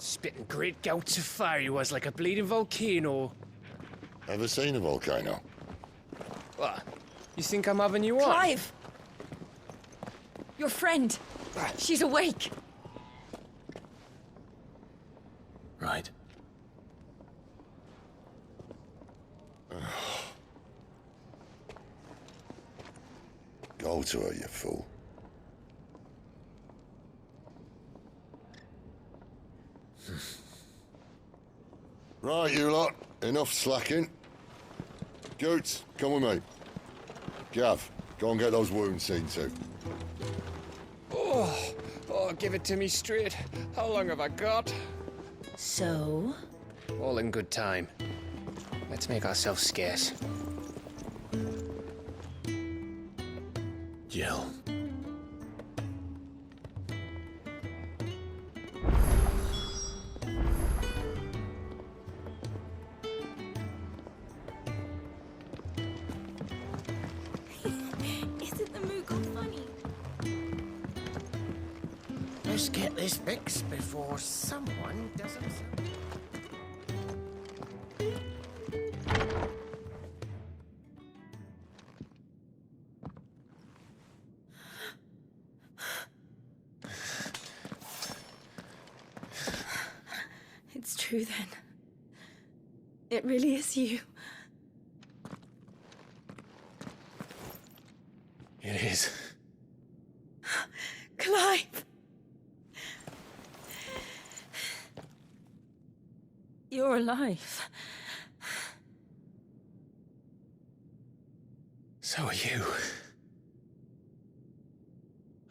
Spitting great gouts of fire he was, like a bleeding volcano. Ever seen a volcano? What? You think I'm having you on? Clive! Your friend. She's awake. Right. Go to her, you fool. Right, you lot. Enough slacking. Goots, come with me. Gav, go and get those wounds seen to. Oh, give it to me straight. How long have I got? So? All in good time. Let's make ourselves scarce. Jill. Isn't the mood gone funny? Let's get this fixed before someone doesn't. It's true then. It really is you. It is. Clive! You're alive. So are you.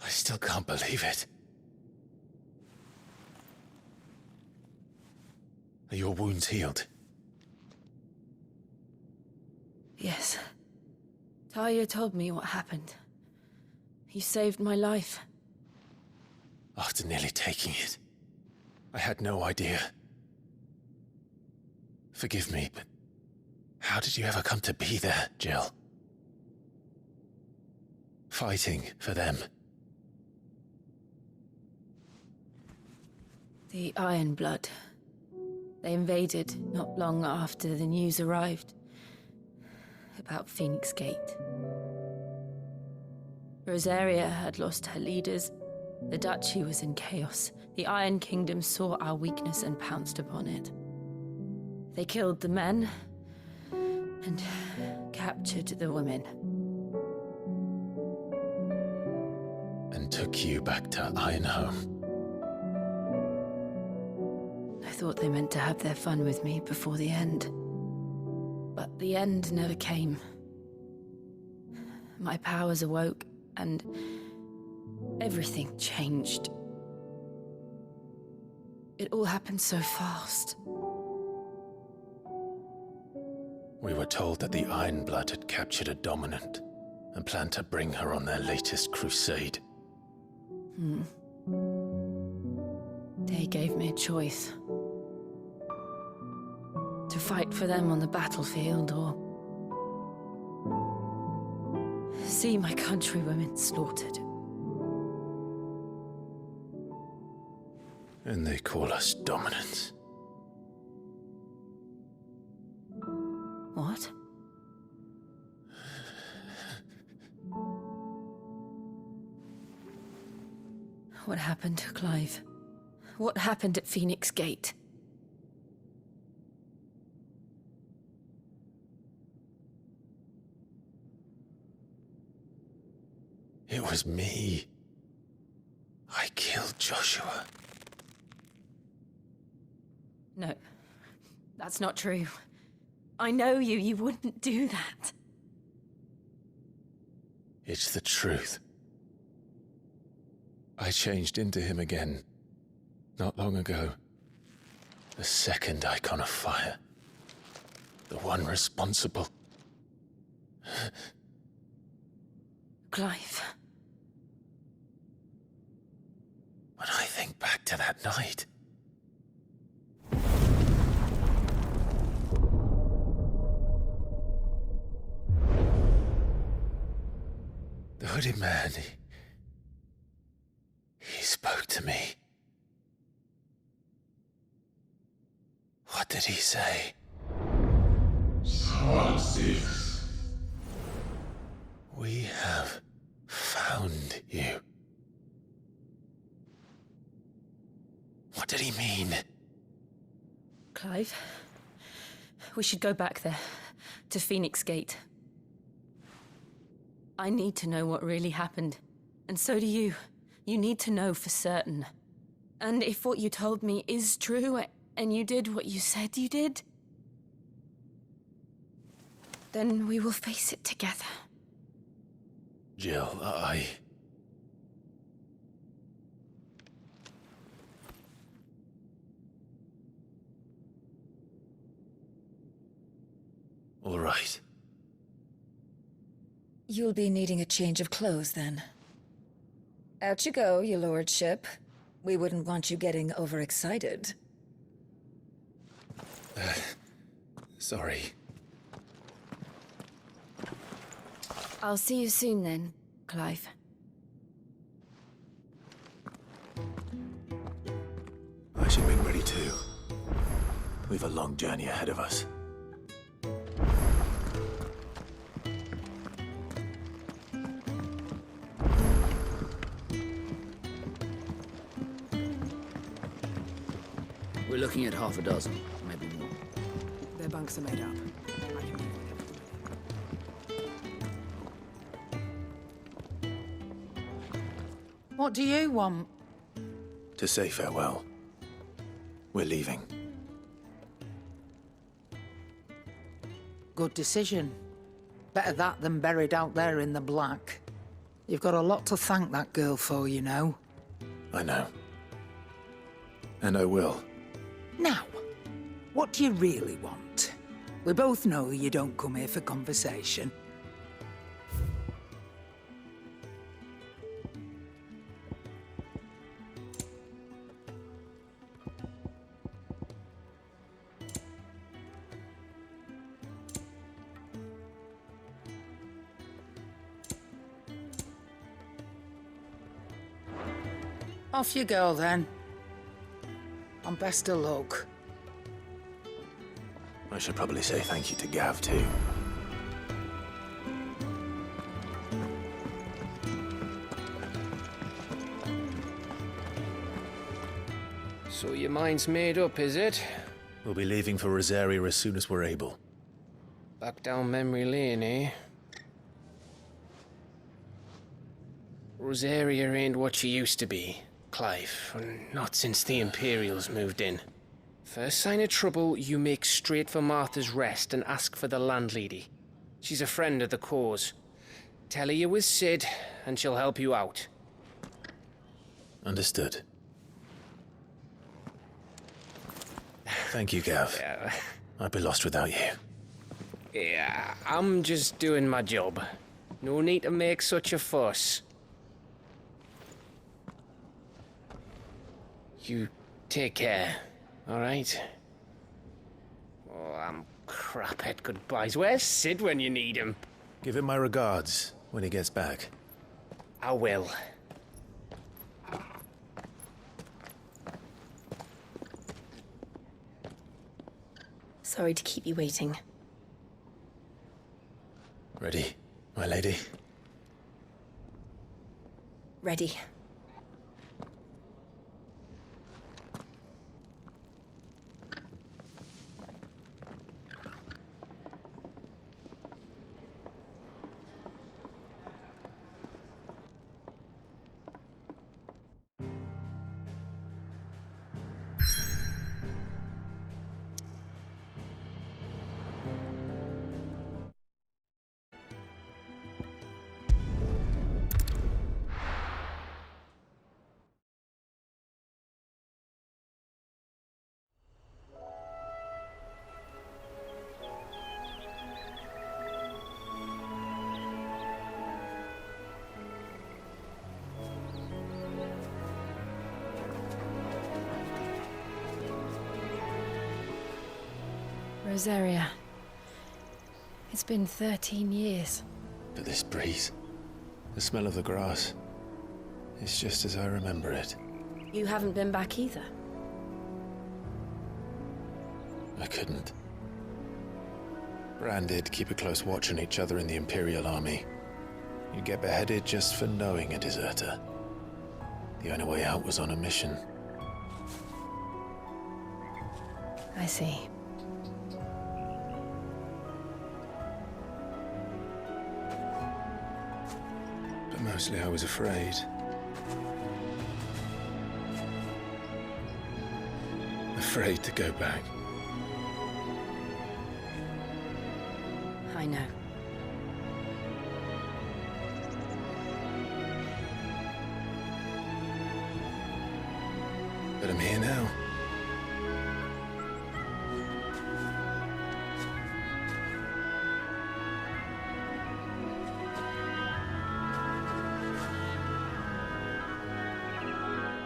I still can't believe it. Are your wounds healed? Yes. Talia told me what happened. You saved my life. After nearly taking it, I had no idea. Forgive me, but how did you ever come to be there, Jill? Fighting for them. The Iron Blood. They invaded not long after the news arrived about Phoenix Gate. Rosaria had lost her leaders. The Duchy was in chaos. The Iron Kingdom saw our weakness and pounced upon it. They killed the men and captured the women. And took you back to Ironhome. I thought they meant to have their fun with me before the end. But the end never came. My powers awoke, and everything changed. It all happened so fast. We were told that the Iron Blood had captured a dominant and planned to bring her on their latest crusade. They gave me a choice. To fight for them on the battlefield, or see my countrywomen slaughtered. And they call us dominants. What? What happened to Clive? What happened at Phoenix Gate? It was me. I killed Joshua. No, that's not true. I know you. You wouldn't do that. It's the truth. I changed into him again, not long ago. The second icon of fire. The one responsible. Clive. When I think back to that night... The hooded man, he spoke to me. What did he say? Squad 6. We have found you. What did he mean? Clive, we should go back there, to Phoenix Gate. I need to know what really happened. And so do you. You need to know for certain. And if what you told me is true, and you did what you said you did, then we will face it together. Jill, All right. You'll be needing a change of clothes, then. Out you go, your lordship. We wouldn't want you getting overexcited. Sorry. I'll see you soon then, Clive. I should be ready too. We've a long journey ahead of us. We're looking at half a dozen, maybe more. Their bunks are made up. I can move it. What do you want? To say farewell. We're leaving. Good decision. Better that than buried out there in the black. You've got a lot to thank that girl for, you know. I know. And I will. Now, what do you really want? We both know you don't come here for conversation. Off you go, then. And best of luck. I should probably say thank you to Gav, too. So your mind's made up, is it? We'll be leaving for Rosaria as soon as we're able. Back down memory lane, eh? Rosaria ain't what she used to be, Clive. Not since the Imperials moved in. First sign of trouble, you make straight for Martha's Rest and ask for the landlady. She's a friend of the cause. Tell her you're with Sid, and she'll help you out. Understood. Thank you, Gav. Yeah. I'd be lost without you. Yeah, I'm just doing my job. No need to make such a fuss. You take care, all right? Oh, I'm crap at goodbyes. Where's Sid when you need him? Give him my regards when he gets back. I will. Sorry to keep you waiting. Ready, my lady? Ready. Rosaria. It's been 13 years. But this breeze, the smell of the grass, it's just as I remember it. You haven't been back either. I couldn't. Branded, keep a close watch on each other in the Imperial Army. You'd get beheaded just for knowing a deserter. The only way out was on a mission. I see. But mostly I was afraid. Afraid to go back. I know. But I'm here now.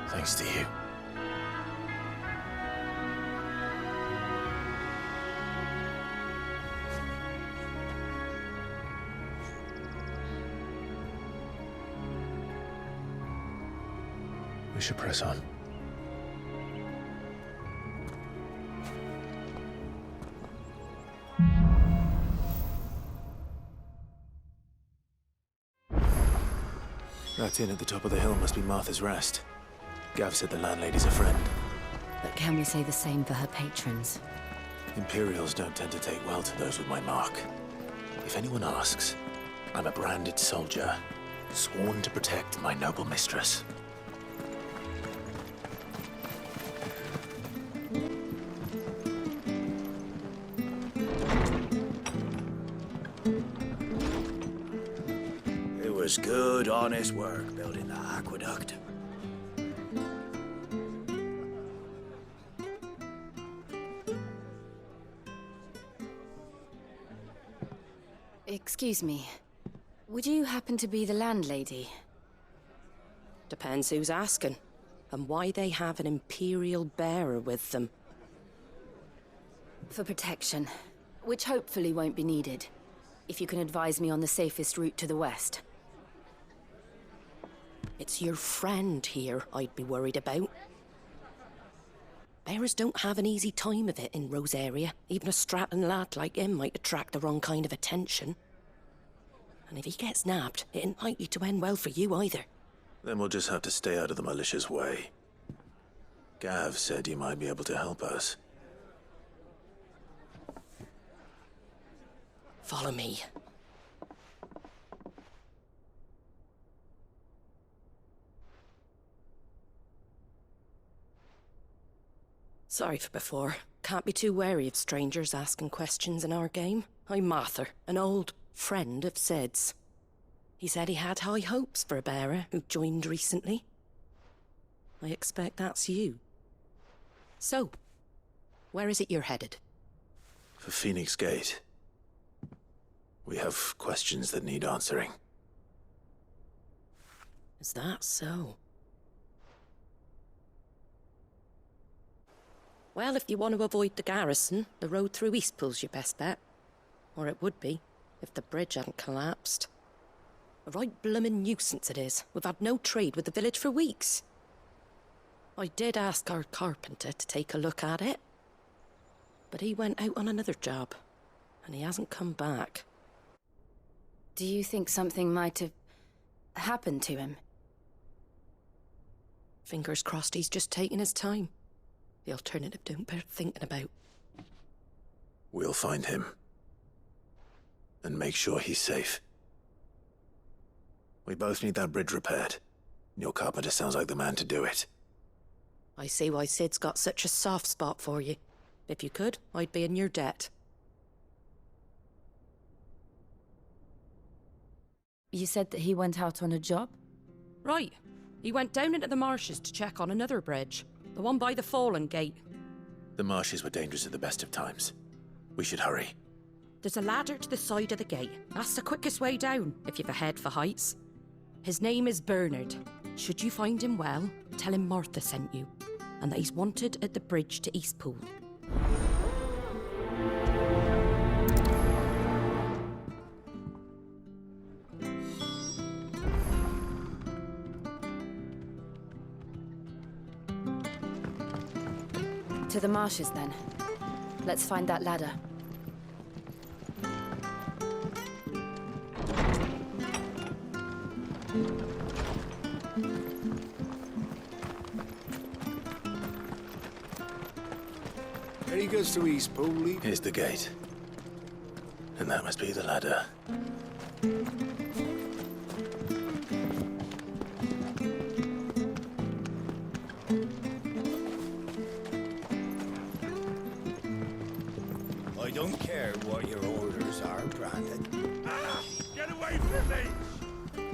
Thanks to you. We should press on. That inn at the top of the hill must be Martha's Rest. Gav said the landlady's a friend. But can we say the same for her patrons? Imperials don't tend to take well to those with my mark. If anyone asks, I'm a branded soldier, sworn to protect my noble mistress. It was good, honest work building that aqueduct. Excuse me. Would you happen to be the landlady? Depends who's asking, and why they have an Imperial bearer with them. For protection, which hopefully won't be needed. If you can advise me on the safest route to the west. It's your friend here I'd be worried about. Bearers don't have an easy time of it in Rose area. Even a Stratton lad like him might attract the wrong kind of attention. And if he gets nabbed, it ain't likely to end well for you either. Then we'll just have to stay out of the malicious way. Gav said you might be able to help us. Follow me. Sorry for before. Can't be too wary of strangers asking questions in our game. I'm Martha, an old friend of Sid's. He said he had high hopes for a bearer who joined recently. I expect that's you. So, where is it you're headed? For Phoenix Gate. We have questions that need answering. Is that so? Well, if you want to avoid the garrison, the road through Eastpool's your best bet. Or it would be, if the bridge hadn't collapsed. A right bloomin' nuisance it is. We've had no trade with the village for weeks. I did ask our carpenter to take a look at it. But he went out on another job, and he hasn't come back. Do you think something might have happened to him? Fingers crossed he's just taking his time. The alternative don't bear thinking about. We'll find him. And make sure he's safe. We both need that bridge repaired. Your carpenter sounds like the man to do it. I see why Sid's got such a soft spot for you. If you could, I'd be in your debt. You said that he went out on a job? Right. He went down into the marshes to check on another bridge. The one by the Fallen Gate. The marshes were dangerous at the best of times. We should hurry. There's a ladder to the side of the gate. That's the quickest way down, if you've a head for heights. His name is Bernard. Should you find him well, tell him Martha sent you, and that he's wanted at the bridge to Eastpool. To the marshes, then. Let's find that ladder. Any goes to East Pool, Lee? Here's the gate. And that must be the ladder. I don't care what your orders are, Brandon. Get away from me!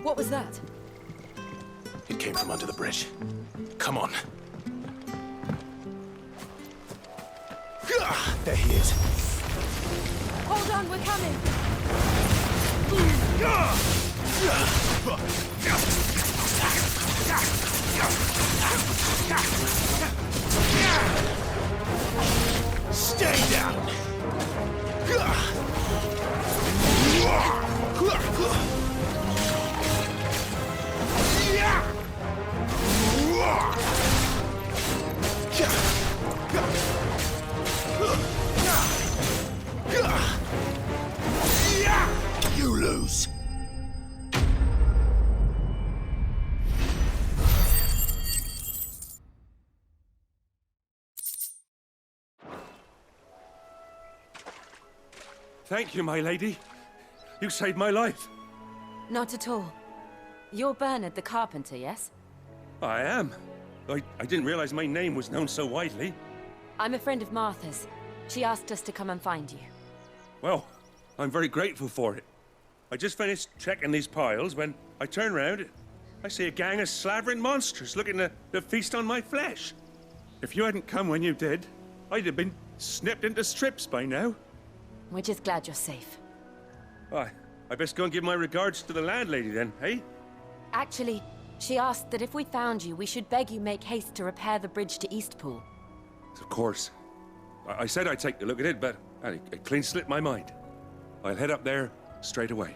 What was that? It came from under the bridge. Come on. There he is. Hold on, we're coming! Stay down! You lose. Thank you, my lady. You saved my life. Not at all. You're Bernard the carpenter, yes? I am. I didn't realize my name was known so widely. I'm a friend of Martha's. She asked us to come and find you. Well, I'm very grateful for it. I just finished checking these piles when I turn round. I see a gang of slavering monsters looking to feast on my flesh. If you hadn't come when you did, I'd have been snipped into strips by now. We're just glad you're safe. I best go and give my regards to the landlady then, eh? Actually, she asked that if we found you, we should beg you make haste to repair the bridge to Eastpool. Of course. I said I'd take a look at it, but it clean slipped my mind. I'll head up there straight away.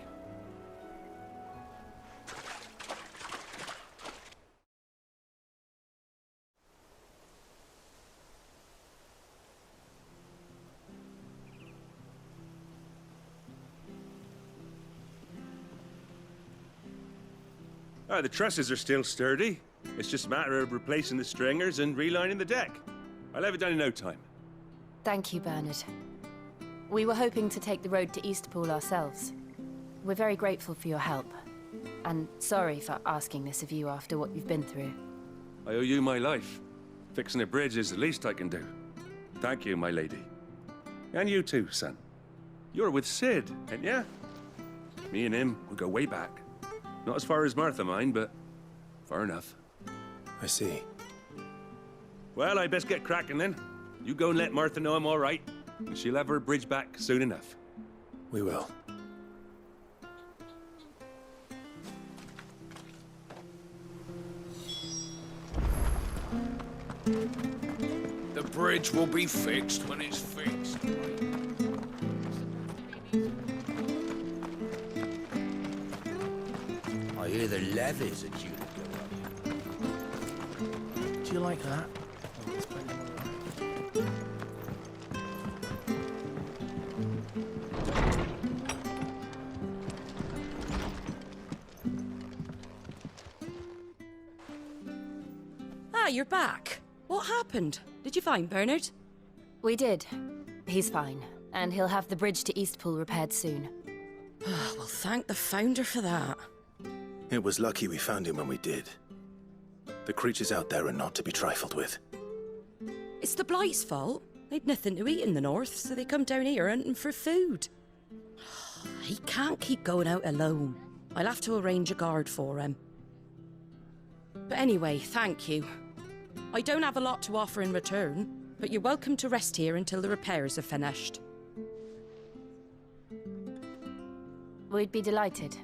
The trusses are still sturdy. It's just a matter of replacing the stringers and relining the deck. I'll have it done in no time. Thank you, Bernard. We were hoping to take the road to Eastpool ourselves. We're very grateful for your help. And sorry for asking this of you after what you've been through. I owe you my life. Fixing a bridge is the least I can do. Thank you, my lady. And you too, son. You're with Sid, ain't ya? Me and him, we go way back. Not as far as Martha, mind, but far enough. I see. Well, I best get cracking then. You go and let Martha know I'm all right, and she'll have her bridge back soon enough. We will. The bridge will be fixed when it's fixed. I hear the levies are due to go up. Do you like that? Ah, you're back. What happened? Did you find Bernard? We did. He's fine, and he'll have the bridge to Eastpool repaired soon. Well, thank the Founder for that. It was lucky we found him when we did. The creatures out there are not to be trifled with. It's the Blight's fault. They'd nothing to eat in the north, so they come down here hunting for food. He can't keep going out alone. I'll have to arrange a guard for him. But anyway, thank you. I don't have a lot to offer in return, but you're welcome to rest here until the repairs are finished. We'd be delighted.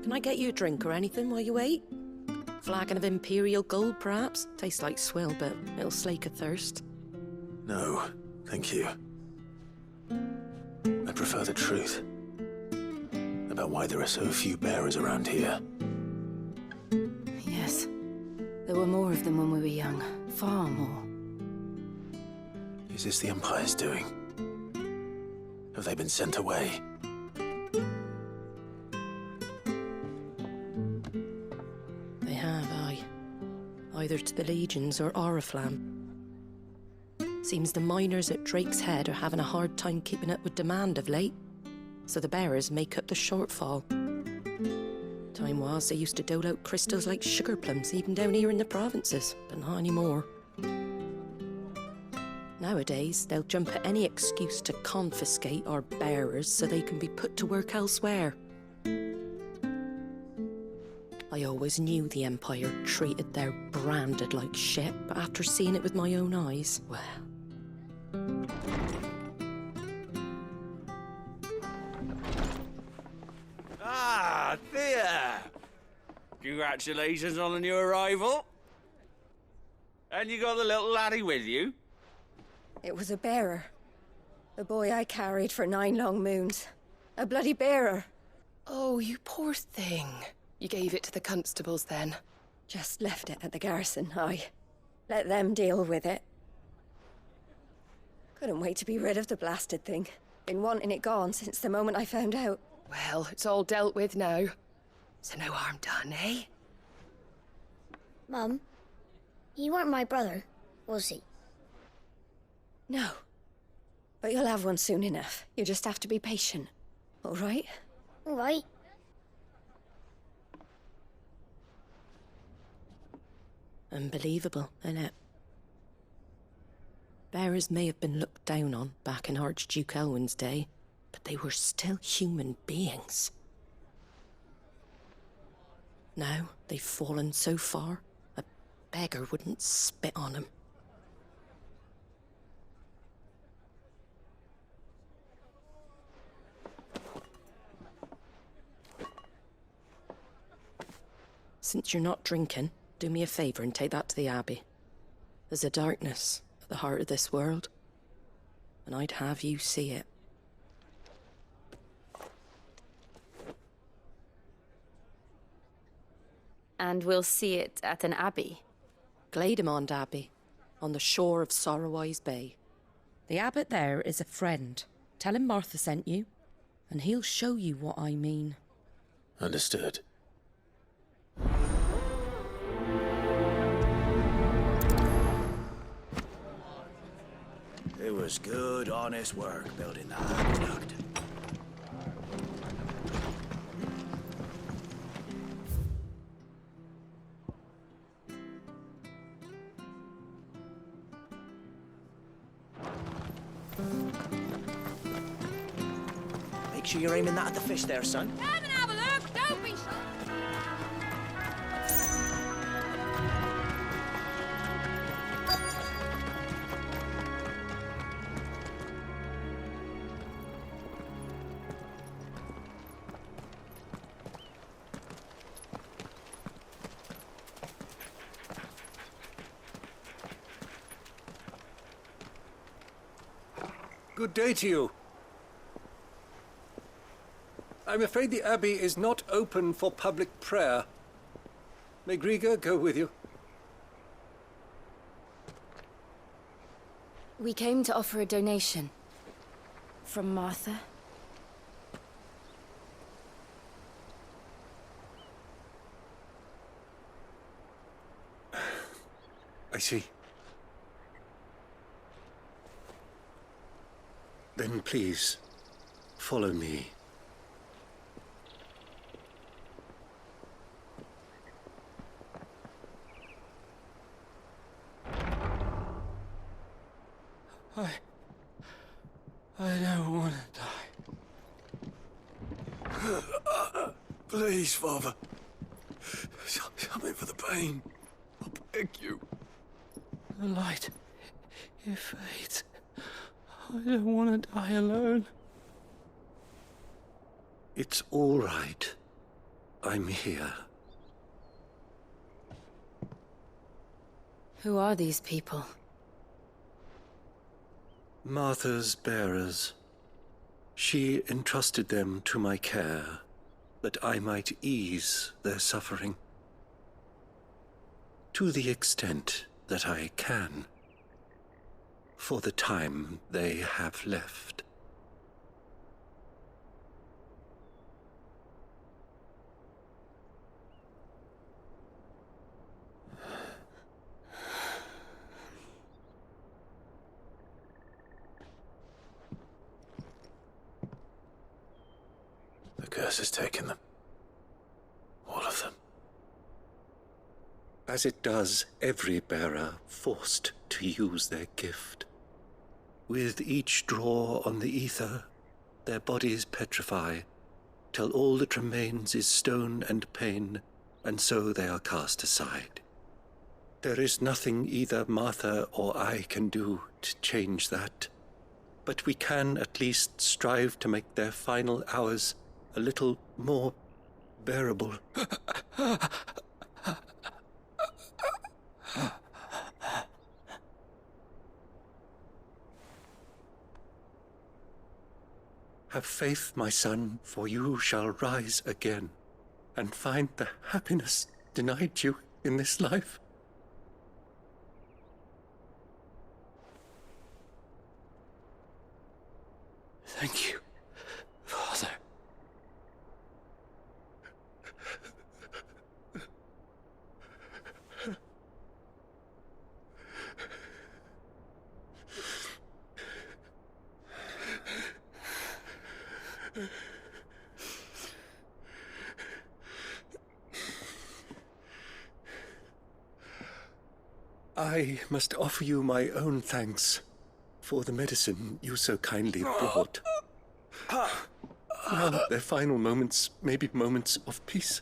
Can I get you a drink or anything while you wait? Flagon of Imperial gold, perhaps? Tastes like swill, but it'll slake a thirst. No, thank you. I prefer the truth. About why there are so few bearers around here. Yes. There were more of them when we were young. Far more. Is this the Empire's doing? Have they been sent away? They have, aye. Either to the Legions or Oriflamme. Seems the miners at Drake's Head are having a hard time keeping up with demand of late, so the bearers make up the shortfall. Time was they used to dole out crystals like sugar plums even down here in the provinces, but not anymore. Nowadays, they'll jump at any excuse to confiscate our bearers so they can be put to work elsewhere. I always knew the Empire treated their branded like shit, but after seeing it with my own eyes, well... Ah, Thea! Congratulations on the new arrival. And you got the little laddie with you? It was a bearer. The boy I carried for 9 long moons. A bloody bearer. Oh, you poor thing. You gave it to the constables then? Just left it at the garrison, aye. Let them deal with it. Couldn't wait to be rid of the blasted thing. Been wanting it gone since the moment I found out. Well, it's all dealt with now. So no harm done, eh? Mum, he weren't my brother, was he? No. But you'll have one soon enough. You just have to be patient. All right? All right. Unbelievable, innit? Bearers may have been looked down on back in Archduke Elwin's day, but they were still human beings. Now they've fallen so far, a beggar wouldn't spit on them. Since you're not drinking, do me a favour and take that to the Abbey. There's a darkness at the heart of this world, and I'd have you see it. And we'll see it at an abbey? Glademond Abbey, on the shore of Sorrowise Bay. The abbot there is a friend. Tell him Martha sent you, and he'll show you what I mean. Understood. It was good, honest work building that aqueduct. Make sure you're aiming that at the fish there, son. Come and have a look! Don't be shy! Good day to you. I'm afraid the Abbey is not open for public prayer. May Griga go with you? We came to offer a donation. From Martha. I see. Then please, follow me. I don't want to die. Please, Father. Something for the pain. I beg you. The light, it fades. I don't want to die alone. It's all right. I'm here. Who are these people? Martha's bearers. She entrusted them to my care, that I might ease their suffering. To the extent that I can, for the time they have left. The curse has taken them. All of them. As it does every bearer forced to use their gift. With each draw on the ether, their bodies petrify, till all that remains is stone and pain, and so they are cast aside. There is nothing either Martha or I can do to change that, but we can at least strive to make their final hours a little more bearable. Have faith, my son, for you shall rise again and find the happiness denied you in this life. Thank you, Father. I must offer you my own thanks for the medicine you so kindly brought. Now their final moments may be moments of peace.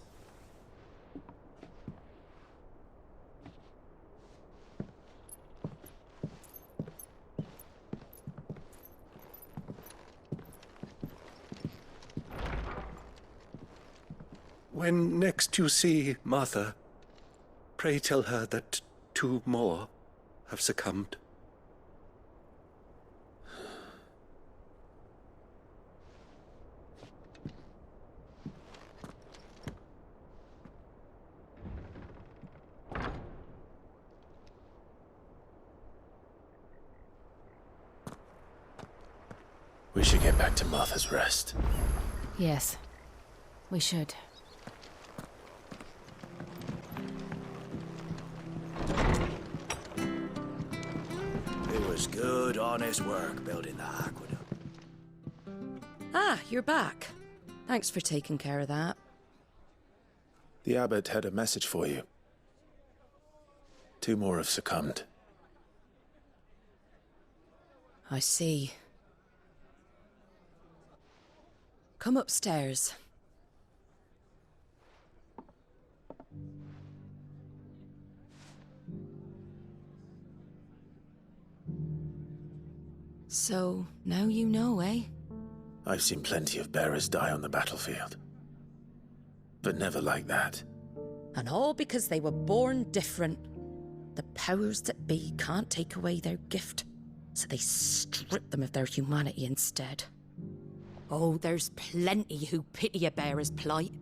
When next you see Martha, pray tell her that 2 more have succumbed. We should get back to Martha's Rest. Yes, we should. It was good, honest work building the aqueduct. Ah, you're back. Thanks for taking care of that. The abbot had a message for you. 2 more have succumbed. I see. Come upstairs. So, now you know, eh? I've seen plenty of bearers die on the battlefield. But never like that. And all because they were born different. The powers that be can't take away their gift, so they strip them of their humanity instead. Oh, there's plenty who pity a bearer's plight.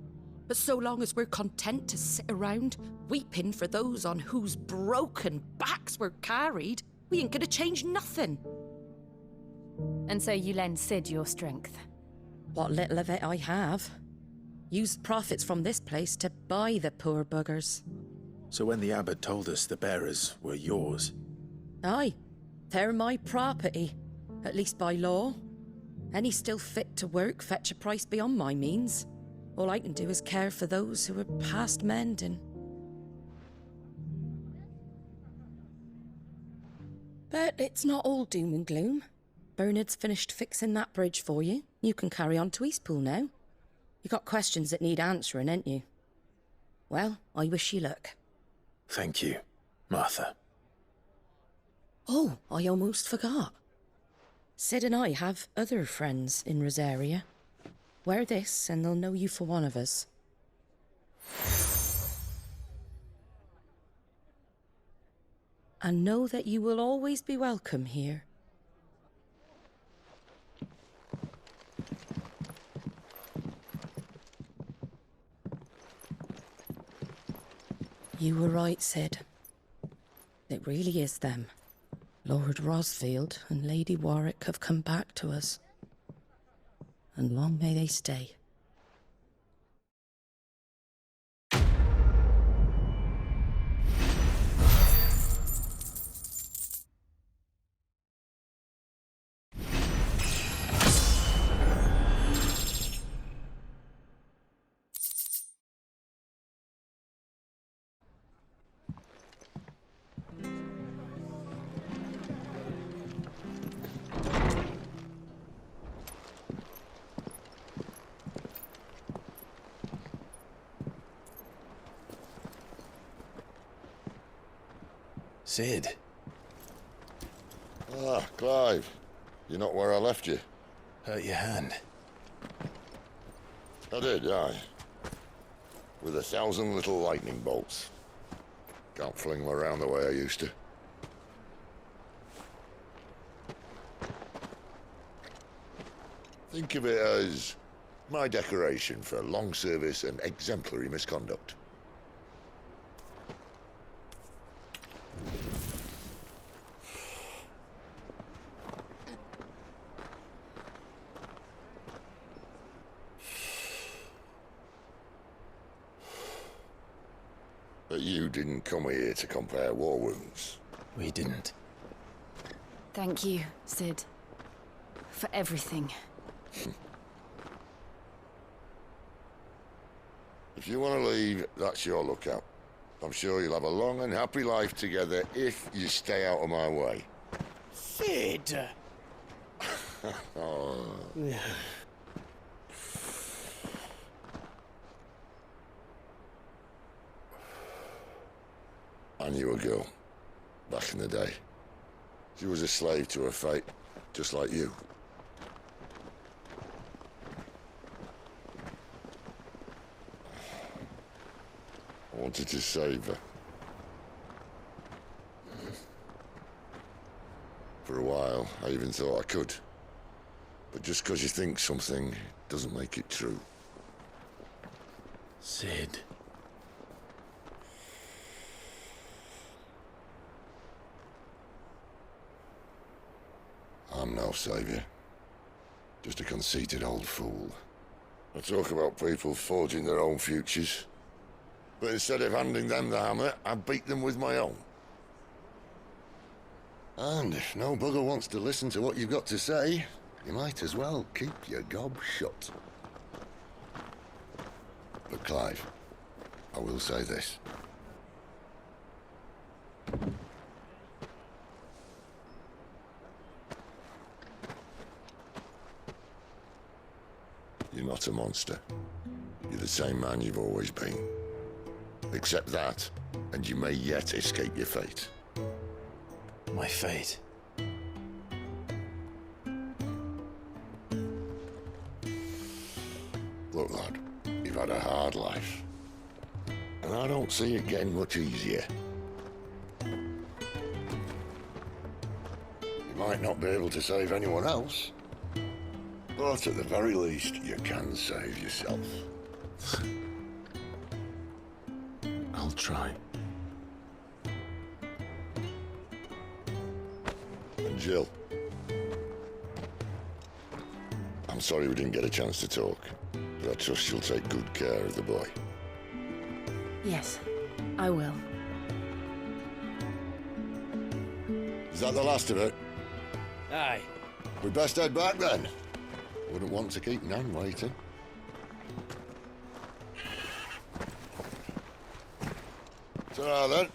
But so long as we're content to sit around, weeping for those on whose broken backs we're carried, we ain't gonna change nothing. And so you lend Sid your strength? What little of it I have. Used profits from this place to buy the poor buggers. So when the abbot told us the bearers were yours... Aye, they're my property, at least by law. Any still fit to work fetch a price beyond my means. All I can do is care for those who are past mending. But it's not all doom and gloom. Bernard's finished fixing that bridge for you. You can carry on to Eastpool now. You got questions that need answering, ain't you? Well, I wish you luck. Thank you, Martha. Oh, I almost forgot. Sid and I have other friends in Rosaria. Wear this and they'll know you for one of us. and know that you will always be welcome here. You were right, Sid. It really is them. Lord Rosfield and Lady Warwick have come back to us. And long may they stay. Sid. Ah, Clive. You're not where I left you. Hurt your hand. I did, aye. With 1,000 little lightning bolts. Can't fling them around the way I used to. Think of it as my decoration for long service and exemplary misconduct. But you didn't come here to compare war wounds. We didn't. Thank you, Sid. For everything. If you want to leave, that's your lookout. I'm sure you'll have a long and happy life together if you stay out of my way. Sid! Oh. I knew a girl, back in the day. She was a slave to her fate, just like you. I wanted to save her. For a while, I even thought I could. But just because you think something doesn't make it true. Sid. I'm no savior. Just a conceited old fool. I talk about people forging their own futures. But instead of handing them the hammer, I beat them with my own. And if no bugger wants to listen to what you've got to say, you might as well keep your gob shut. But Clive, I will say this. You're not a monster. You're the same man you've always been. Accept that, and you may yet escape your fate. My fate? Look, lad, you've had a hard life. And I don't see it getting much easier. You might not be able to save anyone else, but at the very least, you can save yourself. I'll try. And Jill, I'm sorry we didn't get a chance to talk, but I trust she'll take good care of the boy. Yes, I will. Is that the last of it? Aye. We best head back then. Wouldn't want to keep Nan waiting. Ta-ra then.